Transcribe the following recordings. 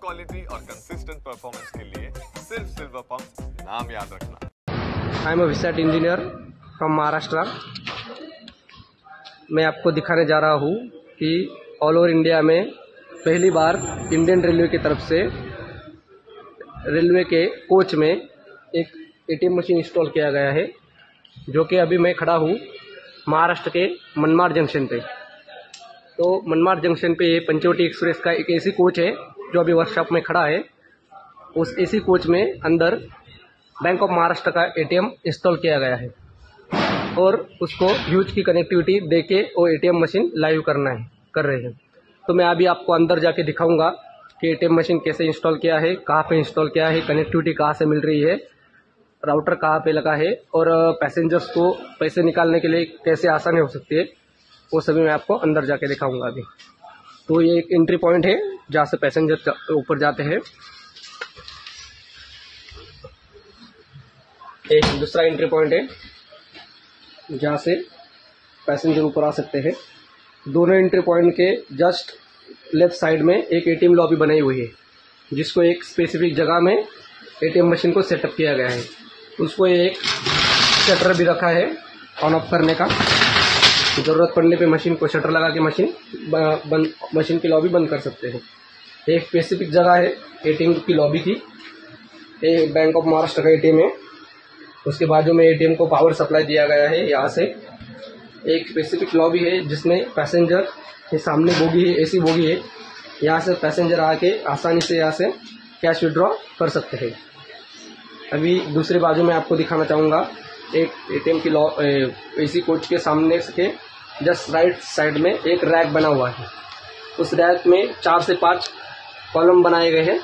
Quality और consistent performance के लिए सिर्फ सिल्वर पंप नाम याद रखना। I am a visit engineer from Maharashtra. मैं आपको दिखाने जा रहा हूँ कि ऑल ओवर इंडिया में पहली बार इंडियन रेलवे की तरफ से रेलवे के कोच में एक एटीएम मशीन इंस्टॉल किया गया है, जो कि अभी मैं खड़ा हूँ महाराष्ट्र के मनमाड जंक्शन पे। तो मनमाड जंक्शन पे ये पंचवटी एक्सप्रेस का एक एसी कोच है जो अभी वर्कशॉप में खड़ा है। उस एसी कोच में अंदर बैंक ऑफ महाराष्ट्र का एटीएम इंस्टॉल किया गया है और उसको ह्यूज की कनेक्टिविटी देके वो एटीएम मशीन लाइव कर रहे हैं। तो मैं अभी आपको अंदर जाके दिखाऊंगा कि एटीएम मशीन कैसे इंस्टॉल किया है, कहाँ पे इंस्टॉल किया है, कनेक्टिविटी कहाँ से मिल रही है, राउटर कहाँ पे लगा है और पैसेंजर्स को पैसे निकालने के लिए कैसे आसानी हो सकती है, वो सभी मैं आपको अंदर जाके दिखाऊंगा अभी। तो ये एक एंट्री पॉइंट है जहाँ से पैसेंजर ऊपर जाते हैं। एक दूसरा एंट्री पॉइंट है जहाँ से पैसेंजर ऊपर आ सकते हैं। दोनों एंट्री पॉइंट के जस्ट लेफ्ट साइड में एक एटीएम लॉबी बनाई हुई है, जिसको एक स्पेसिफिक जगह में एटीएम मशीन को सेटअप किया गया है। उसको एक शटर भी रखा है ऑन ऑफ करने का, ज़रूरत पड़ने पे मशीन को शटर लगा के मशीन की लॉबी बंद कर सकते हैं। एक स्पेसिफिक जगह है एटीएम की लॉबी की, ये बैंक ऑफ महाराष्ट्र का एटीएम है। उसके बाजू में एटीएम को पावर सप्लाई दिया गया है। यहाँ से एक स्पेसिफिक लॉबी है जिसमें पैसेंजर के सामने बोगी है, एसी बोगी है। यहाँ से पैसेंजर आके आसानी से यहाँ से कैश विड्रॉ कर सकते हैं। अभी दूसरे बाजू में आपको दिखाना चाहूँगा, एक एटीएम की एसी कोच के सामने के जस्ट राइट साइड में एक रैक बना हुआ है। उस रैक में 4 से 5 कॉलम बनाए गए हैं।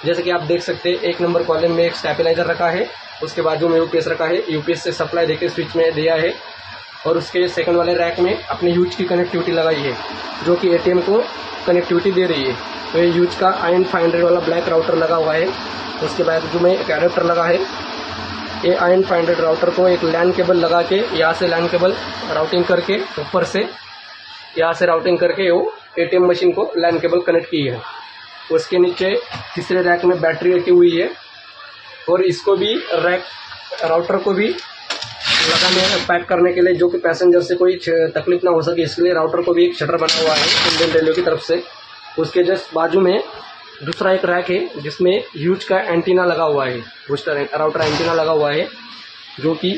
जैसे कि आप देख सकते हैं, 1 नंबर कॉलम में एक स्टेबलाइजर रखा है, उसके बाजू में यूपीएस रखा है, यूपीएस से सप्लाई देके स्विच में दिया है और उसके सेकंड वाले रैक में अपनी यूज की कनेक्टिविटी लगाई है, जो कि एटीएम को कनेक्टिविटी दे रही है। तो ये यूज का IN 500 वाला ब्लैक राउटर लगा हुआ है। उसके बाजू में एक एडेप्टर लगा है। ये IN 500 राउटर को एक लैन केबल लगा के यहाँ से लैन केबल राउटिंग करके ऊपर से यहाँ से राउटिंग करके वो एटीएम मशीन को लैन केबल कनेक्ट की है। उसके नीचे तीसरे रैक में बैटरी रखी हुई है और इसको भी राउटर को भी लगाने पैक करने के लिए, जो कि पैसेंजर से कोई तकलीफ ना हो सके, इसके लिए राउटर को भी एक शटर बना हुआ है इंडियन रेलवे की तरफ से। उसके जस्ट बाजू में दूसरा एक रैक है जिसमें ह्यूज का एंटीना लगा हुआ है, बूस्टर राउटर एंटीना लगा हुआ है, जो कि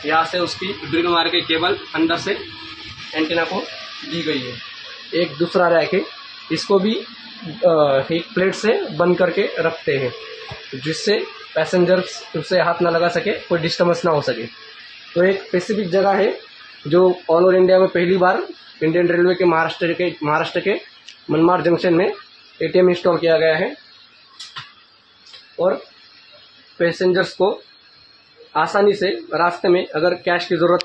यहाँ से उसकी ड्रिल मार के केबल अंदर से एंटीना को दी गई है। एक दूसरा रैक है, इसको भी एक प्लेट से बंद करके रखते हैं, जिससे पैसेंजर उससे हाथ ना लगा सके, कोई डिस्टर्बेंस ना हो सके। तो एक स्पेसिफिक जगह है जो ऑल ओवर इंडिया में पहली बार इंडियन रेलवे के महाराष्ट्र के मनमाड जंक्शन में एटीएम इंस्टॉल किया गया है और पैसेंजर्स को आसानी से रास्ते में अगर कैश की ज़रूरत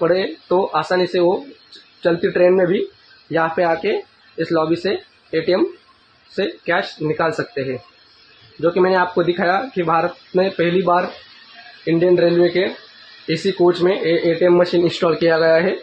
पड़े तो आसानी से वो चलती ट्रेन में भी यहाँ पे आके इस लॉबी से एटीएम से कैश निकाल सकते हैं। जो कि मैंने आपको दिखाया कि भारत में पहली बार इंडियन रेलवे के एसी कोच में एटीएम मशीन इंस्टॉल किया गया है